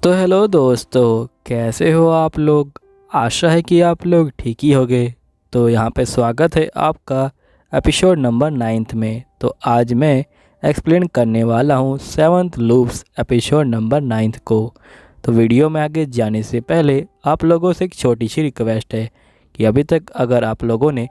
तो हेलो दोस्तों, कैसे हो आप लोग। आशा है कि आप लोग ठीक ही होंगे। तो यहाँ पे स्वागत है आपका एपिसोड नंबर 9 में। तो आज मैं एक्सप्लेन करने वाला हूँ 7th लूप्स एपिसोड नंबर 9 को। तो वीडियो में आगे जाने से पहले आप लोगों से एक छोटी सी रिक्वेस्ट है कि अभी तक अगर आप लोगों ने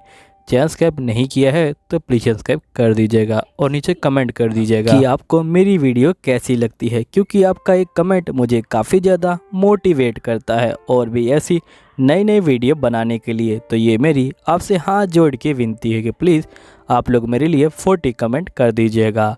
चैनल सब्सक्राइब नहीं किया है तो प्लीज़ सब्सक्राइब कर दीजिएगा और नीचे कमेंट कर दीजिएगा कि आपको मेरी वीडियो कैसी लगती है, क्योंकि आपका एक कमेंट मुझे काफ़ी ज़्यादा मोटिवेट करता है और भी ऐसी नई नई वीडियो बनाने के लिए। तो ये मेरी आपसे हाथ जोड़ के विनती है कि प्लीज़ आप लोग मेरे लिए 40 कमेंट कर दीजिएगा।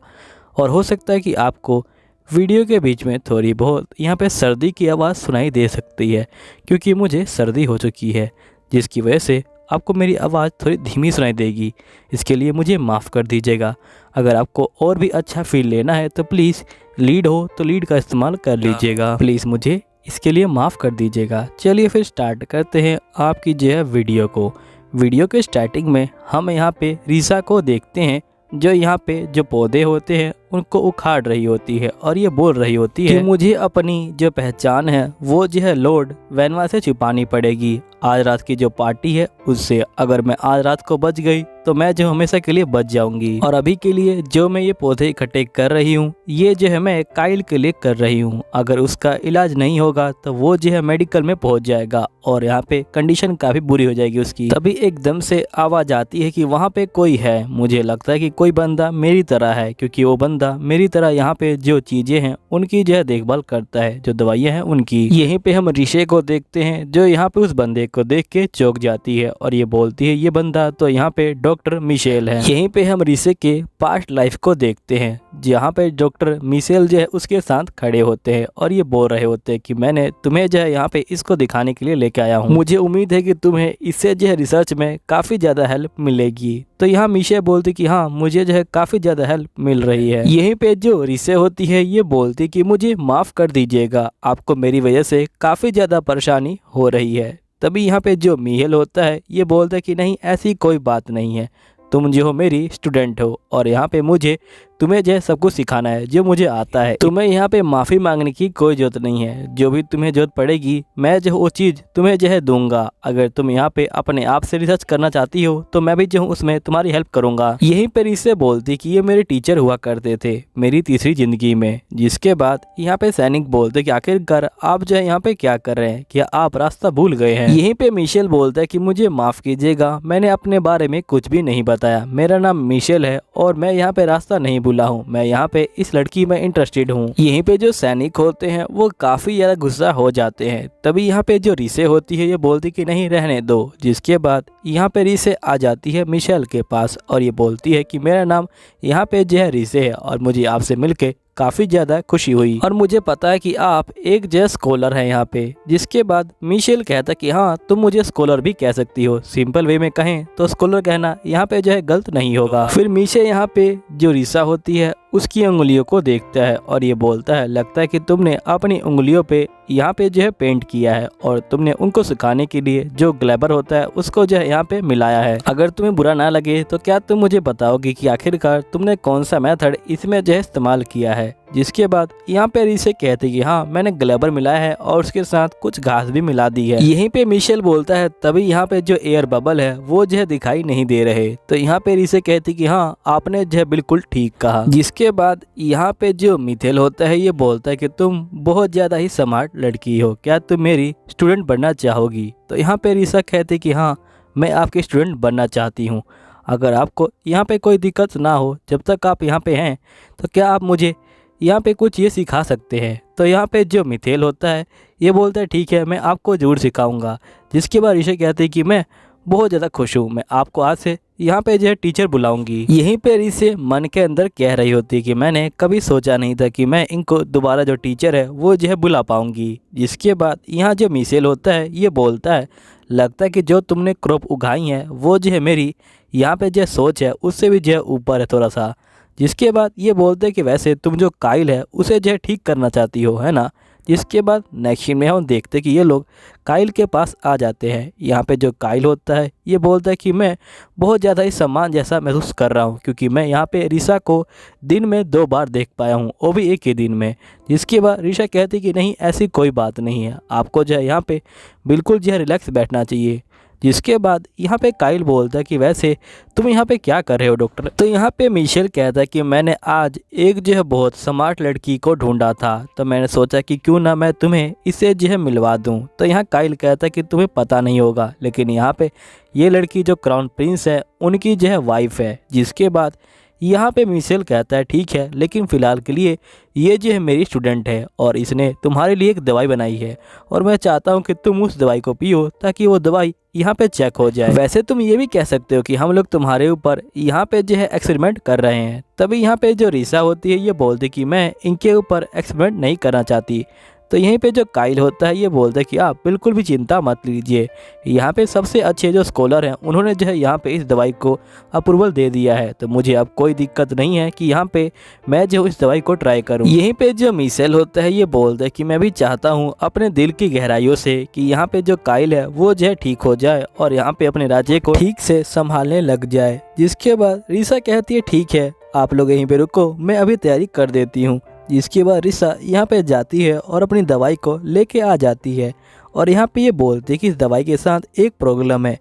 और हो सकता है कि आपको वीडियो के बीच में थोड़ी बहुत यहाँ पे सर्दी की आवाज़ सुनाई दे सकती है, क्योंकि मुझे सर्दी हो चुकी है, जिसकी वजह से आपको मेरी आवाज़ थोड़ी धीमी सुनाई देगी। इसके लिए मुझे माफ़ कर दीजिएगा। अगर आपको और भी अच्छा फील लेना है तो प्लीज़ लीड हो तो लीड का इस्तेमाल कर लीजिएगा। प्लीज़ मुझे इसके लिए माफ़ कर दीजिएगा। चलिए फिर स्टार्ट करते हैं आपकी जो है वीडियो को। वीडियो के स्टार्टिंग में हम यहाँ पे रीसा को देखते हैं, जो यहाँ पे जो पौधे होते हैं उनको उखाड़ रही होती है और ये बोल रही होती है कि मुझे अपनी जो पहचान है वो जो है लॉर्ड वेनवा से छुपानी पड़ेगी। आज रात की जो पार्टी है उससे अगर मैं आज रात को बच गई तो मैं जो हमेशा के लिए बच जाऊंगी। और अभी के लिए जो मैं ये पौधे इकट्ठे कर रही हूँ ये जो है मैं काइल के लिए कर रही हूँ। अगर उसका इलाज नहीं होगा तो वो जो है मेडिकल में पहुंच जाएगा और यहाँ पे कंडीशन काफी बुरी हो जाएगी उसकी। तभी एकदम से आवाज आती है कि वहाँ पे कोई है। मुझे लगता है कि कोई बंदा मेरी तरह है, क्योंकि वो बंदा मेरी तरह यहाँ पे जो चीजें हैं उनकी जो है देखभाल करता है, जो दवाइयाँ हैं उनकी। यहीं पे हम ऋषि को देखते हैं, जो यहाँ पे उस बंदे को देख के चौंक जाती है और ये बोलती है ये बंदा तो यहाँ पे डॉक्टर मिशेल है। यहीं पे हम ऋषि के पास्ट लाइफ को देखते हैं, जहाँ पे डॉक्टर मिशेल जो है उसके साथ खड़े होते हैं और ये बोल रहे होते हैं कि मैंने तुम्हें जो है यहाँ पे इसको दिखाने के लिए लेके आया हूँ। मुझे उम्मीद है कि तुम्हें इससे जो है रिसर्च में काफी ज्यादा हेल्प मिलेगी। तो यहाँ मिशेल बोलती कि हाँ मुझे जो है काफी ज्यादा हेल्प मिल रही है। यहीं पे जो ऋषि होती है ये बोलती कि मुझे माफ कर दीजिएगा, आपको मेरी वजह से काफी ज्यादा परेशानी हो रही है। तभी यहाँ पे जो मिहेल होता है ये बोलता है कि नहीं ऐसी कोई बात नहीं है, तुम जो हो मेरी स्टूडेंट हो और यहाँ पे मुझे तुम्हें जो है सब कुछ सिखाना है जो मुझे आता है। तुम्हें यहाँ पे माफ़ी मांगने की कोई जरूरत नहीं है, जो भी तुम्हें जरूरत पड़ेगी मैं जो वो चीज़ तुम्हें जो है दूंगा। अगर तुम यहाँ पे अपने आप से रिसर्च करना चाहती हो तो मैं भी जो हूँ उसमें तुम्हारी हेल्प करूँगा। यहीं पर इससे बोलती कि ये मेरे टीचर हुआ करते थे मेरी तीसरी जिंदगी में। जिसके बाद यहाँ पे सैनिक बोलते कि आखिरकार आप जो है यहाँ पे क्या कर रहे हैं, क्या आप रास्ता भूल गए हैं। यहीं पे मिशेल बोलता है कि मुझे माफ़ कीजिएगा, मैंने अपने बारे में कुछ भी नहीं बताया, मेरा नाम मिशेल है और मैं यहाँ पे रास्ता नहीं भूला हूँ, मैं यहाँ पे इस लड़की में इंटरेस्टेड हूँ। यहीं पे जो सैनिक होते हैं वो काफी ज्यादा गुस्सा हो जाते हैं। तभी यहाँ पे जो ऋषि होती है ये बोलती कि नहीं रहने दो। जिसके बाद यहाँ पे ऋषि आ जाती है मिशेल के पास और ये बोलती है कि मेरा नाम यहाँ पे जो है ऋषि है और मुझे आपसे मिलके काफ़ी ज़्यादा खुशी हुई और मुझे पता है कि आप एक जो स्कॉलर हैं यहाँ पे। जिसके बाद मिशेल कहता कि हाँ तुम मुझे स्कॉलर भी कह सकती हो, सिंपल वे में कहें तो स्कॉलर कहना यहाँ पे जो है गलत नहीं होगा। फिर मिशेल यहाँ पे जो ऋषा होती है उसकी उंगलियों को देखता है और ये बोलता है लगता है कि तुमने अपनी उंगलियों पे यहाँ पे जो है पेंट किया है और तुमने उनको सिखाने के लिए जो ग्लैबर होता है उसको जो है यहाँ पे मिलाया है। अगर तुम्हें बुरा ना लगे तो क्या तुम मुझे बताओगे कि आखिरकार तुमने कौन सा मेथड इसमें जो है इस्तेमाल किया है। जिसके बाद यहाँ पे ऋषि कहते कि हाँ मैंने ग्लैबर मिलाया है और उसके साथ कुछ घास भी मिला दी है। यहीं पे मिशेल बोलता है तभी यहाँ पे जो एयर बबल है वो जो है दिखाई नहीं दे रहे। तो यहाँ पे ऋषि कहती कि हाँ आपने जो है बिल्कुल ठीक कहा। जिसके बाद यहाँ पे जो मिथेल होता है ये बोलता है कि तुम बहुत ज्यादा ही स्मार्ट लड़की हो, क्या तुम मेरी स्टूडेंट बनना चाहोगी। तो यहाँ पे ऋषि कहते कि हाँ मैं आपकी स्टूडेंट बनना चाहती हूँ। अगर आपको यहाँ पे कोई दिक्कत ना हो, जब तक आप यहाँ पे हैं तो क्या आप मुझे यहाँ पे कुछ ये सिखा सकते हैं। तो यहाँ पे जो मिथेल होता है ये बोलता है ठीक है मैं आपको जरूर सिखाऊंगा। जिसके बाद ऋषि कहते हैं कि मैं बहुत ज़्यादा खुश हूँ, मैं आपको आज से यहाँ पे जो है टीचर बुलाऊंगी। यहीं पे ऋषि मन के अंदर कह रही होती है कि मैंने कभी सोचा नहीं था कि मैं इनको दोबारा जो टीचर है वो जो है बुला पाऊंगी। जिसके बाद यहाँ जो मिशेल होता है ये बोलता है लगता है कि जो तुमने क्रॉप उगाई है वो जो है मेरी यहाँ पे जो सोच है उससे भी जो है ऊपर है थोड़ा सा। जिसके बाद ये बोलते हैं कि वैसे तुम जो काइल है उसे जो है ठीक करना चाहती हो है ना। जिसके बाद नेक्स्ट सीन में हम देखते कि ये लोग काइल के पास आ जाते हैं। यहाँ पे जो काइल होता है ये बोलता है कि मैं बहुत ज़्यादा ही सम्मान जैसा महसूस कर रहा हूँ, क्योंकि मैं यहाँ पे रिसा को दिन में 2 बार देख पाया हूँ, वो भी एक ही दिन में। जिसके बाद रिसा कहती कि नहीं, ऐसी कोई बात नहीं है, आपको जो है यहाँ पे बिल्कुल जो है रिलैक्स बैठना चाहिए। जिसके बाद यहाँ पे काइल बोलता है कि वैसे तुम यहाँ पे क्या कर रहे हो डॉक्टर। तो यहाँ पे मिशेल कहता है कि मैंने आज एक जो है बहुत स्मार्ट लड़की को ढूंढा था, तो मैंने सोचा कि क्यों ना मैं तुम्हें इसे जो है मिलवा दूँ। तो यहाँ काइल कहता है कि तुम्हें पता नहीं होगा, लेकिन यहाँ पे ये लड़की जो क्राउन प्रिंस है उनकी जो है वाइफ है। जिसके बाद यहाँ पे मिशेल कहता है ठीक है, लेकिन फ़िलहाल के लिए ये जो है मेरी स्टूडेंट है और इसने तुम्हारे लिए एक दवाई बनाई है और मैं चाहता हूँ कि तुम उस दवाई को पियो ताकि वो दवाई यहाँ पे चेक हो जाए। वैसे तुम ये भी कह सकते हो कि हम लोग तुम्हारे ऊपर यहाँ पे जो है एक्सपेरिमेंट कर रहे हैं। तभी यहाँ पे जो रिसा होती है ये बोलती कि मैं इनके ऊपर एक्सपेरिमेंट नहीं करना चाहती। तो यहीं पे जो काइल होता है ये बोलता है कि आप बिल्कुल भी चिंता मत लीजिए, यहाँ पे सबसे अच्छे जो स्कॉलर हैं उन्होंने जो है यहाँ पे इस दवाई को अप्रूवल दे दिया है, तो मुझे अब कोई दिक्कत नहीं है कि यहाँ पे मैं जो इस दवाई को ट्राई करूँ। यहीं पे जो मिशेल होता है ये बोलता है कि मैं भी चाहता हूँ अपने दिल की गहराइयों से कि यहाँ पे जो काइल है वो जो है ठीक हो जाए और यहाँ पे अपने राज्य को ठीक से संभालने लग जाए। जिसके बाद रिसा कहती है ठीक है, आप लोग यहीं पे रुको, मैं अभी तैयारी कर देती हूँ। जिसके बाद रिसा यहाँ पे जाती है और अपनी दवाई को लेके आ जाती है और यहाँ पे ये बोलती है कि इस दवाई के साथ एक प्रॉब्लम है,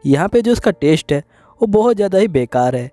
यहाँ पे जो इसका टेस्ट है वो बहुत ज़्यादा ही बेकार है।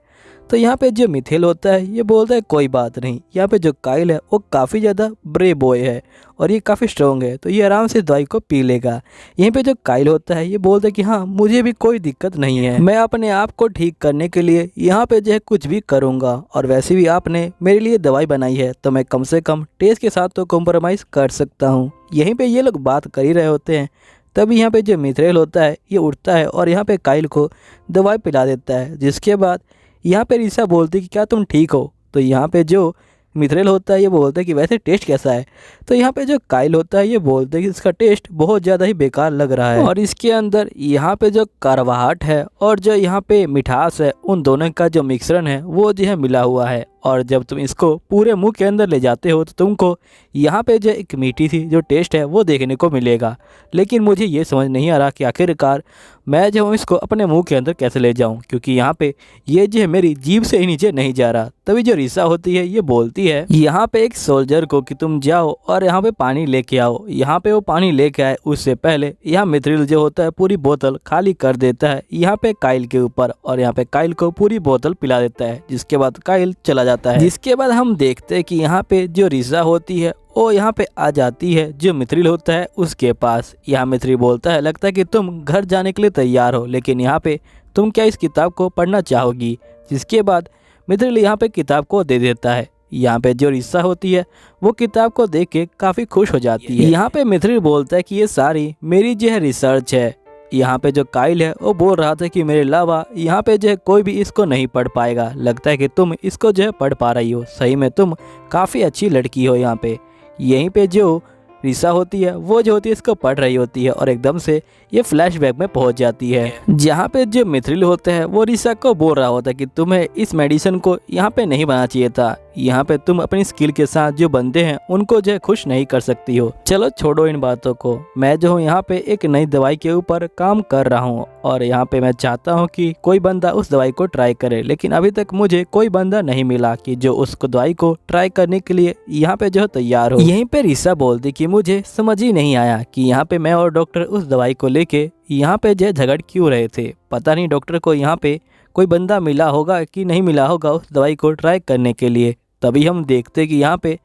तो यहाँ पे जो मिथेल होता है ये बोलता है कोई बात नहीं, यहाँ पे जो काइल है वो काफ़ी ज़्यादा ब्रेव बॉय है और ये काफ़ी स्ट्रॉन्ग है, तो ये आराम से दवाई को पी लेगा। यहीं पे जो काइल होता है ये बोलता है कि हाँ मुझे भी कोई दिक्कत नहीं है, मैं अपने आप को ठीक करने के लिए यहाँ पे जो है कुछ भी करूँगा और वैसे भी आपने मेरे लिए दवाई बनाई है तो मैं कम से कम टेस्ट के साथ तो कॉम्प्रोमाइज़ कर सकता हूँ। यहीं पर ये लोग बात कर ही रहे होते हैं तभी यहाँ पे जो मिथेल होता है ये उठता है और यहाँ पे काइल को दवाई पिला देता है। जिसके बाद यहाँ पे रिसा बोलती कि क्या तुम ठीक हो। तो यहाँ पे जो मिथेल होता है ये बोलता है कि वैसे टेस्ट कैसा है। तो यहाँ पे जो काइल होता है ये बोलते हैं कि इसका टेस्ट बहुत ज़्यादा ही बेकार लग रहा है और इसके अंदर यहाँ पे जो कड़वाहट है और जो यहाँ पे मिठास है उन दोनों का जो मिश्रण है वो जो है मिला हुआ है और जब तुम इसको पूरे मुंह के अंदर ले जाते हो तो तुमको यहाँ पे जो एक मीठी सी जो टेस्ट है वो देखने को मिलेगा। लेकिन मुझे ये समझ नहीं आ रहा कि आखिरकार मैं जो हूँ इसको अपने मुंह के अंदर कैसे ले जाऊँ, क्योंकि यहाँ पे ये जो है मेरी जीभ से ही नीचे नहीं जा रहा। तभी जो रिसा होती है ये बोलती है यहाँ पे एक सोल्जर को कि तुम जाओ और यहाँ पे पानी लेके आओ। यहाँ पे वो पानी लेके आए उससे पहले यहाँ मिथेल जो होता है पूरी बोतल खाली कर देता है यहाँ पे काइल के ऊपर और यहाँ पे काइल को पूरी बोतल पिला देता है। जिसके बाद काइल चला जाता है। जिसके बाद हम देखते हैं कि यहाँ पे जो रिसा होती है वो यहाँ पे आ जाती है जो मिथेल होता है उसके पास। यहाँ मिथेल बोलता है लगता है कि तुम घर जाने के लिए तैयार हो, लेकिन यहाँ पे तुम क्या इस किताब को पढ़ना चाहोगी। जिसके बाद मिथेल यहाँ पे किताब को दे देता है। यहाँ पे जो रिसा होती है वो किताब को देख के काफ़ी खुश हो जाती है। यहाँ पे मिथेल बोलता है कि ये सारी मेरी जो है रिसर्च है। यहाँ पे जो काइल है वो बोल रहा था कि मेरे अलावा यहाँ पे जो है कोई भी इसको नहीं पढ़ पाएगा, लगता है कि तुम इसको जो है पढ़ पा रही हो, सही में तुम काफ़ी अच्छी लड़की हो। यहाँ पे यहीं पे जो रिसा होती है वो जो होती है इसको पढ़ रही होती है और एकदम से ये फ्लैशबैक में पहुंच जाती है जहाँ पे जो मिथेल होता है वो रिसा को बोल रहा होता है कि तुम्हें इस मेडिसिन को यहाँ पे नहीं बनाना चाहिए था, यहाँ पे तुम अपनी स्किल के साथ जो बंदे हैं उनको जो है खुश नहीं कर सकती हो। चलो छोड़ो इन बातों को, मैं जो हूँ यहाँ पे एक नई दवाई के ऊपर काम कर रहा हूँ और यहाँ पे मैं चाहता हूँ कि कोई बंदा उस दवाई को ट्राई करे, लेकिन अभी तक मुझे कोई बंदा नहीं मिला कि जो उस दवाई को ट्राई करने के लिए यहाँ पे जो तैयार हो। यहीं पे रिसा बोलती कि मुझे समझ ही नहीं आया कि यहाँ पे मैं और डॉक्टर उस दवाई को लेके यहाँ पे जो झगड़ क्यों रहे थे। पता नहीं डॉक्टर को यहाँ पे कोई बंदा मिला होगा कि नहीं मिला होगा उस दवाई को ट्राई करने के लिए। तभी हम देखते कि यहाँ पे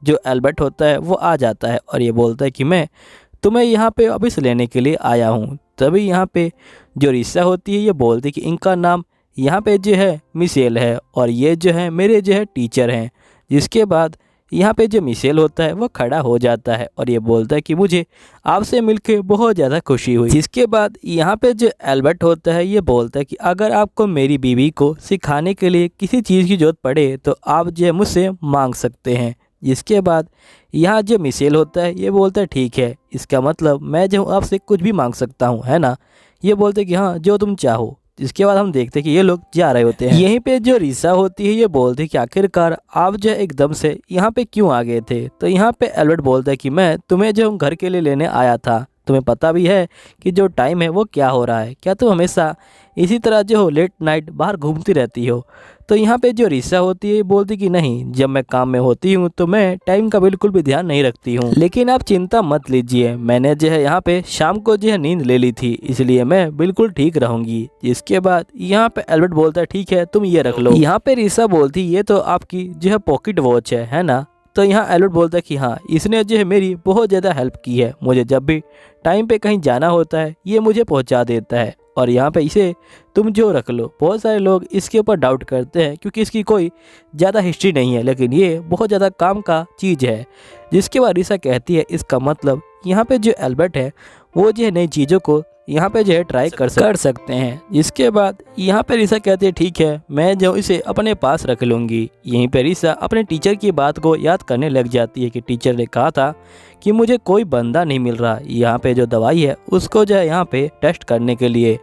जो एल्बर्ट होता है वो आ जाता है और ये बोलता है कि मैं तुम्हें यहाँ पे वापस लेने के लिए आया हूँ। तभी यहाँ पे जो रिसा होती है ये बोलती कि इनका नाम यहाँ पे जो है मिशेल है और ये जो है मेरे जो है टीचर हैं। जिसके बाद यहाँ पे जो मिशेल होता है वो खड़ा हो जाता है और ये बोलता है कि मुझे आपसे मिलके बहुत ज़्यादा खुशी हुई। जिसके बाद यहाँ पे जो एल्बर्ट होता है ये बोलता है कि अगर आपको मेरी बीवी को सिखाने के लिए किसी चीज़ की ज़रूरत पड़े तो आप जो है मुझसे मांग सकते हैं। जिसके बाद यहाँ जो मिशेल होता है ये बोलता है ठीक है, इसका मतलब मैं जो आपसे कुछ भी मांग सकता हूँ, है ना। ये बोलते कि हाँ जो तुम चाहो। जिसके बाद हम देखते हैं कि ये लोग जा रहे होते हैं। यहीं पे जो रीसा होती है ये बोलती है कि आखिरकार आप जो है एकदम से यहाँ पे क्यों आ गए थे। तो यहाँ पे एल्बर्ट बोलता है कि मैं तुम्हें जो घर के लिए लेने आया था, तुम्हें पता भी है कि जो टाइम है वो क्या हो रहा है, क्या तुम हमेशा इसी तरह जो हो लेट नाइट बाहर घूमती रहती हो। तो यहाँ पे जो रीसा होती है बोलती कि नहीं, जब मैं काम में होती हूँ तो मैं टाइम का बिल्कुल भी ध्यान नहीं रखती हूँ, लेकिन आप चिंता मत लीजिए, मैंने जो है यहाँ पे शाम को जो है नींद ले ली थी, इसलिए मैं बिल्कुल ठीक रहूंगी। इसके बाद यहाँ पे एल्बर्ट बोलता है ठीक है तुम ये रख लो। यहाँ पे रीसा बोलती ये तो आपकी जो है पॉकेट वॉच है ना। तो यहाँ एल्बर्ट बोलता है कि हाँ, इसने जो है मेरी बहुत ज़्यादा हेल्प की है, मुझे जब भी टाइम पे कहीं जाना होता है ये मुझे पहुँचा देता है, और यहाँ पे इसे तुम जो रख लो। बहुत सारे लोग इसके ऊपर डाउट करते हैं क्योंकि इसकी कोई ज़्यादा हिस्ट्री नहीं है, लेकिन ये बहुत ज़्यादा काम का चीज़ है। जिसके बाद रीसा कहती है इसका मतलब यहाँ पे जो एल्बर्ट है वो जो है नई चीज़ों को यहाँ पे जो है ट्राई कर सकते हैं। जिसके बाद यहाँ पे रीसा कहती है ठीक है मैं जो इसे अपने पास रख लूँगी। यहीं पे रीसा अपने टीचर की बात को याद करने लग जाती है कि टीचर ने कहा था कि मुझे कोई बंदा नहीं मिल रहा यहाँ पे जो दवाई है उसको जो है यहाँ पे टेस्ट करने के लिए।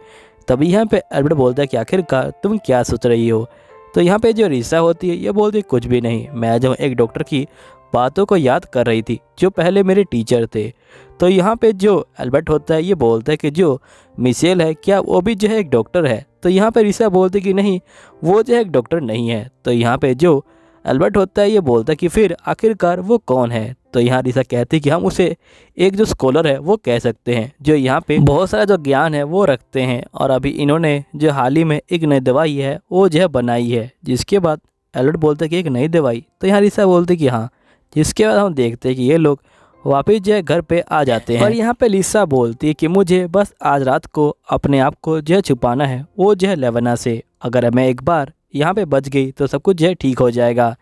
तभी यहाँ पे एल्बर्ट बोलता है कि आखिरकार तुम क्या सोच रही हो। तो यहाँ पे जो रीसा होती है ये बोलती कुछ भी नहीं, मैं जो एक डॉक्टर की बातों को याद कर रही थी जो पहले मेरे टीचर थे। तो यहाँ पे जो एल्बर्ट होता है ये बोलता है कि जो मिशेल है क्या वो भी जो है एक डॉक्टर है। तो यहाँ पे रीसा बोलती कि नहीं वो जो है एक डॉक्टर नहीं है। तो यहाँ पे जो एल्बर्ट होता है ये बोलता है कि फिर आखिरकार वो कौन है। तो यहाँ रीसा कहती है कि हम उसे एक जो स्कॉलर है वो कह सकते हैं, जो यहाँ पे बहुत सारा जो ज्ञान है वो रखते हैं, और अभी इन्होंने जो हाल ही में एक नई दवाई है वो जो है बनाई है। जिसके बाद एल्बर्ट बोलता है कि एक नई दवाई। तो यहाँ रीसा बोलती कि हाँ। जिसके बाद हम देखते हैं कि ये लोग वापस जो है घर पे आ जाते हैं, और यहाँ पे लीसा बोलती है कि मुझे बस आज रात को अपने आप को जो है छुपाना है वो जो है लेवना से, अगर मैं एक बार यहाँ पे बच गई तो सब कुछ जो है ठीक हो जाएगा।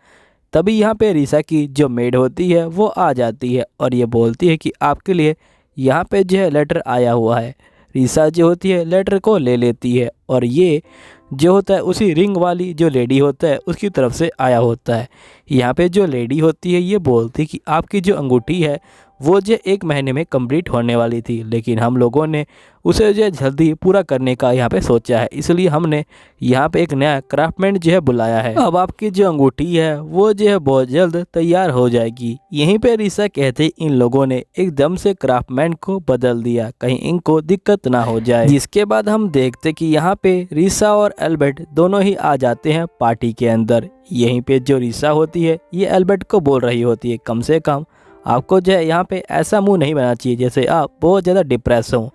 तभी यहाँ पे रीसा की जो मेड होती है वो आ जाती है और ये बोलती है कि आपके लिए यहाँ पे जो है लेटर आया हुआ है। रीसा जो होती है लेटर को ले लेती है, और ये जो होता है उसी रिंग वाली जो लेडी होता है उसकी तरफ से आया होता है। यहाँ पे जो लेडी होती है ये बोलती कि आपकी जो अंगूठी है वो जो 1 महीने में कंप्लीट होने वाली थी, लेकिन हम लोगों ने उसे जो जल्दी पूरा करने का यहाँ पे सोचा है, इसलिए हमने यहाँ पे एक नया क्राफ्टमैन जो है बुलाया है। अब आपकी जो अंगूठी है वो जो है बहुत जल्द तैयार हो जाएगी। यहीं पे रीसा कहते इन लोगों ने एकदम से क्राफ्टमैन को बदल दिया, कहीं इनको दिक्कत ना हो जाए। जिसके बाद हम देखते कि यहाँ पे रीसा और एल्बर्ट दोनों ही आ जाते हैं पार्टी के अंदर। यहीं पे जो रीसा होती है ये एल्बर्ट को बोल रही होती है कम से कम आपको जो है यहाँ पे ऐसा मुंह नहीं बनाना चाहिए जैसे आप बहुत ज़्यादा डिप्रेस हो।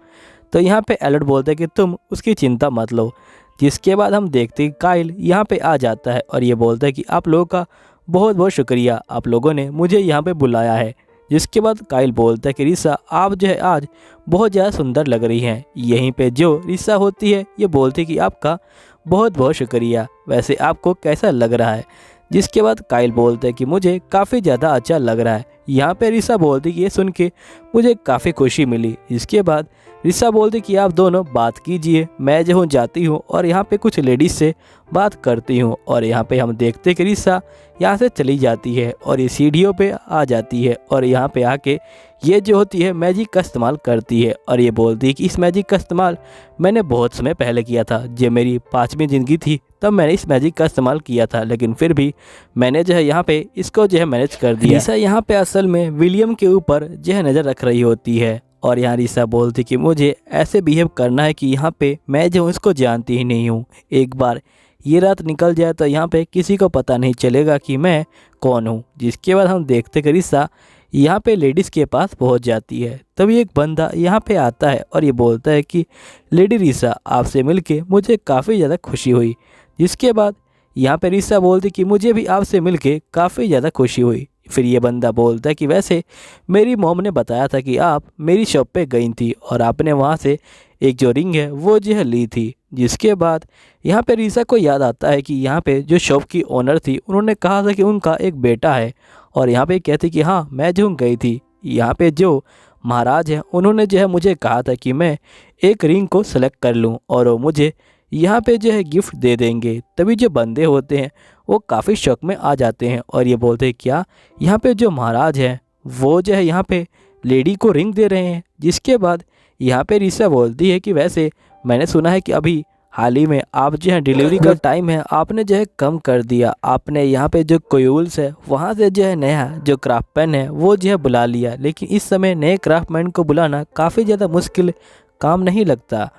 तो यहाँ पे एल्बर्ट बोलते हैं कि तुम उसकी चिंता मत लो। जिसके बाद हम देखते हैं काइल यहाँ पे आ जाता है और ये बोलता है कि आप लोगों का बहुत बहुत शुक्रिया, आप लोगों ने मुझे यहाँ पे बुलाया है। जिसके बाद काइल बोलता है कि रीसा आप जो है आज बहुत ज़्यादा सुंदर लग रही हैं। यहीं पे जो रीसा होती है ये बोलती है कि आपका बहुत बहुत शुक्रिया, वैसे आपको कैसा लग रहा है। जिसके बाद काइल बोलते हैं कि मुझे काफ़ी ज़्यादा अच्छा लग रहा है। यहाँ पे रीसा बोलती कि ये सुन के मुझे काफ़ी खुशी मिली। इसके बाद रीसा बोलती कि आप दोनों बात कीजिए, मैं जो हूँ जाती हूँ और यहाँ पे कुछ लेडीज़ से बात करती हूँ। और यहाँ पे हम देखते कि रीसा यहाँ से चली जाती है और ये सीढ़ियों पे आ जाती है और यहाँ पे आके ये जो होती है मैजिक का इस्तेमाल करती है और ये बोलती है कि इस मैजिक का इस्तेमाल मैंने बहुत समय पहले किया था, जब मेरी 5वीं ज़िंदगी थी तब मैंने इस मैजिक का इस्तेमाल किया था, लेकिन फिर भी मैंने जो है यहाँ पे इसको जो है मैनेज कर दिया। रीसा यहाँ पे असल में विलियम के ऊपर जो है नज़र रख रही होती है और यहाँ रीसा बोलती कि मुझे ऐसे बिहेव करना है कि यहाँ पे मैं जो हूँ इसको जानती ही नहीं हूँ, एक बार ये रात निकल जाए तो यहाँ पे किसी को पता नहीं चलेगा कि मैं कौन हूँ। जिसके बाद हम देखते कि रीसा यहाँ पे लेडीज़ के पास पहुँच जाती है। तभी एक बंदा यहाँ पे आता है और ये बोलता है कि लेडी रीसा आपसे मिलके मुझे काफ़ी ज़्यादा खुशी हुई। जिसके बाद यहाँ पे रीसा बोलती कि मुझे भी आपसे मिलके काफ़ी ज़्यादा खुशी हुई। फिर ये बंदा बोलता है कि वैसे मेरी मॉम ने बताया था कि आप मेरी शॉप पे गई थी और आपने वहाँ से एक जो रिंग है वो जो है ली थी। जिसके बाद यहाँ पे रीसा को याद आता है कि यहाँ पे जो शॉप की ओनर थी उन्होंने कहा था कि उनका एक बेटा है, और यहाँ पे कहती कि हाँ मैं जो गई थी, यहाँ पे जो महाराज हैं उन्होंने जो है मुझे कहा था कि मैं एक रिंग को सेलेक्ट कर लूँ और वो मुझे यहाँ पे जो है गिफ्ट दे देंगे। तभी जो बंदे होते हैं वो काफ़ी शौक में आ जाते हैं और ये बोलते हैं क्या यहाँ पे जो महाराज हैं वो जो है यहाँ पे लेडी को रिंग दे रहे हैं। जिसके बाद यहाँ पे रीसा बोलती है कि वैसे मैंने सुना है कि अभी हाल ही में आप जो है डिलीवरी का टाइम है आपने जो है कम कर दिया। आपने यहाँ पे जो कोयूल्स है वहाँ से जो है नया जो क्राफ्टमैन है वो जो है बुला लिया, लेकिन इस समय नए क्राफ्टमैन को बुलाना काफ़ी ज़्यादा मुश्किल काम नहीं लगता।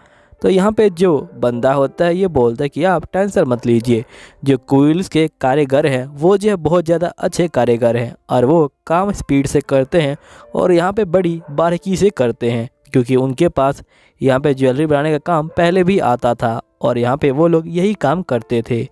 तो यहाँ पे जो बंदा होता है ये बोलता है कि आप टेंशन मत लीजिए, जो कोयल्स के कारीगर हैं वो जो है बहुत ज़्यादा अच्छे कारीगर हैं और वो काम स्पीड से करते हैं और यहाँ पे बड़ी बारीकी से करते हैं, क्योंकि उनके पास यहाँ पे ज्वेलरी बनाने का काम पहले भी आता था और यहाँ पे वो लोग यही काम करते थे।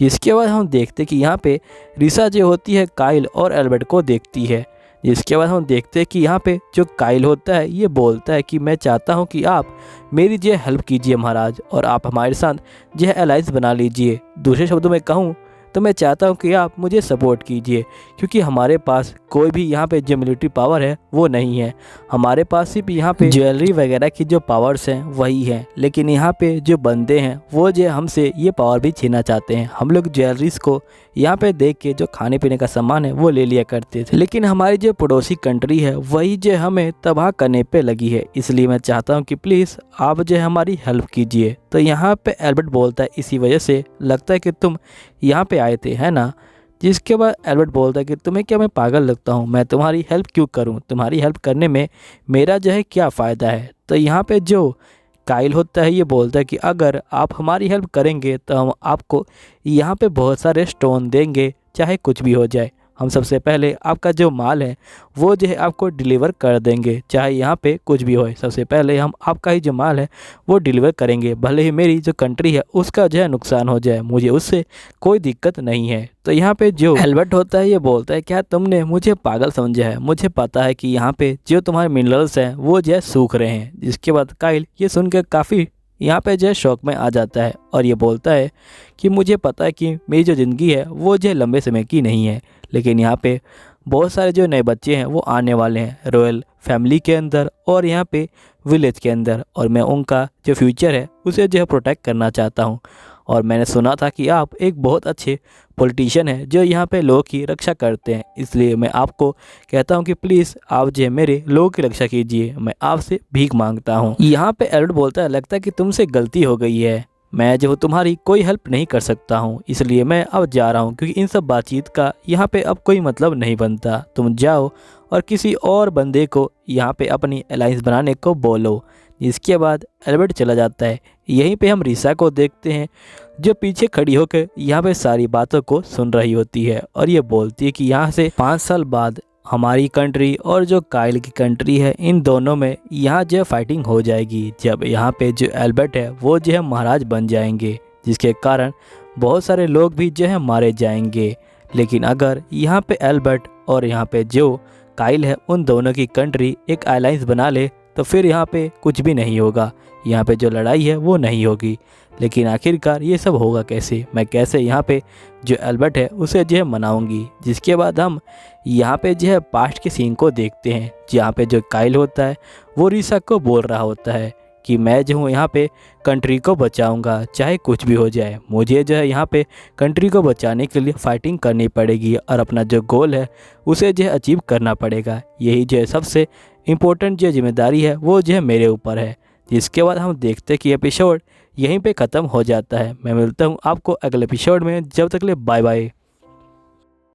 जिसके बाद हम देखते कि यहाँ पे रिसा जो होती है काइल और एल्बर्ट को देखती है। जिसके बाद हम देखते हैं कि यहाँ पे जो काइल होता है ये बोलता है कि मैं चाहता हूँ कि आप मेरी जो हेल्प कीजिए महाराज, और आप हमारे साथ जो है अलायंस बना लीजिए। दूसरे शब्दों में कहूँ तो मैं चाहता हूँ कि आप मुझे सपोर्ट कीजिए, क्योंकि हमारे पास कोई भी यहाँ पे जो मिलिट्री पावर है वो नहीं है। हमारे पास सिर्फ यहाँ पे ज्वेलरी वगैरह की जो पावर्स हैं वही हैं, लेकिन यहाँ पे जो बंदे हैं वो जो हमसे ये पावर भी छीनना चाहते हैं। हम लोग ज्वेलरीज को यहाँ पे देख के जो खाने पीने का सामान है वो ले लिया करते थे, लेकिन हमारी जो पड़ोसी कंट्री है वही जो हमें तबाह करने पे लगी है। इसलिए मैं चाहता हूँ कि प्लीज़ आप जो है हमारी हेल्प कीजिए। तो यहाँ पे एल्बर्ट बोलता है इसी वजह से लगता है कि तुम यहाँ पे आए थे, है ना। जिसके बाद एल्बर्ट बोलता है कि तुम्हें क्या मैं पागल लगता हूँ, मैं तुम्हारी हेल्प क्यों करूँ, तुम्हारी हेल्प करने में मेरा जो है क्या फ़ायदा है। तो यहाँ पे जो काइल होता है ये बोलता है कि अगर आप हमारी हेल्प करेंगे तो हम आपको यहाँ पे बहुत सारे स्टोन देंगे, चाहे कुछ भी हो जाए। हम सबसे पहले आपका जो माल है वो जो है आपको डिलीवर कर देंगे, चाहे यहाँ पे कुछ भी हो। सबसे पहले हम आपका ही जो माल है वो डिलीवर करेंगे, भले ही मेरी जो कंट्री है उसका जो है नुकसान हो जाए, मुझे उससे कोई दिक्कत नहीं है। तो यहाँ पे जो एल्बर्ट होता है ये बोलता है क्या तुमने मुझे पागल समझा है, मुझे पता है कि यहाँ पे जो तुम्हारे मिनरल्स हैं वो जो है सूख रहे हैं। जिसके बाद काइल ये सुन के काफ़ी यहाँ पे जो है शौक में आ जाता है और ये बोलता है कि मुझे पता है कि मेरी जो ज़िंदगी है वो जो है लंबे समय की नहीं है, लेकिन यहाँ पे बहुत सारे जो नए बच्चे हैं वो आने वाले हैं रॉयल फैमिली के अंदर और यहाँ पे विलेज के अंदर, और मैं उनका जो फ्यूचर है उसे जो है प्रोटेक्ट करना चाहता हूँ। और मैंने सुना था कि आप एक बहुत अच्छे पॉलिटिशियन हैं जो यहाँ पे लोगों की रक्षा करते हैं, इसलिए मैं आपको कहता हूँ कि प्लीज़ आप जो है मेरे लोगों की रक्षा कीजिए, मैं आपसे भीख मांगता हूँ। यहाँ पे एल्बर्ट बोलता है लगता है कि तुमसे गलती हो गई है, मैं जो तुम्हारी कोई हेल्प नहीं कर सकता हूँ, इसलिए मैं अब जा रहा हूँ, क्योंकि इन सब बातचीत का यहाँ पे अब कोई मतलब नहीं बनता। तुम जाओ और किसी और बंदे को यहाँ पे अपनी अलायंस बनाने को बोलो। इसके बाद एल्बर्ट चला जाता है। यहीं पे हम रिसा को देखते हैं जो पीछे खड़ी होकर यहाँ पे सारी बातों को सुन रही होती है और ये बोलती है कि यहाँ से 5 साल बाद हमारी कंट्री और जो काइल की कंट्री है इन दोनों में यहाँ जो फाइटिंग हो जाएगी, जब यहाँ पे जो एल्बर्ट है वो जो है महाराज बन जाएंगे, जिसके कारण बहुत सारे लोग भी जो है मारे जाएंगे। लेकिन अगर यहाँ पे एल्बर्ट और यहाँ पे जो काइल है उन दोनों की कंट्री एक अलायंस बना ले तो फिर यहाँ पे कुछ भी नहीं होगा, यहाँ पे जो लड़ाई है वो नहीं होगी। लेकिन आखिरकार ये सब होगा कैसे, मैं कैसे यहाँ पे जो एल्बर्ट है उसे जो है मनाऊंगी। जिसके बाद हम यहाँ पे जो है पास्ट के सीन को देखते हैं, जहाँ पे जो काइल होता है वो रिसा को बोल रहा होता है कि मैं जो हूँ यहाँ पे कंट्री को बचाऊंगा, चाहे कुछ भी हो जाए। मुझे जो है यहाँ पे कंट्री को बचाने के लिए फ़ाइटिंग करनी पड़ेगी और अपना जो गोल है उसे जो है अचीव करना पड़ेगा। यही जो है सबसे इम्पोर्टेंट जो जिम्मेदारी है वो जो है मेरे ऊपर है। जिसके बाद हम देखते हैं कि एपिसोड यहीं पे ख़त्म हो जाता है। मैं मिलता हूँ आपको अगले एपिसोड में, जब तक ले बाय बाय।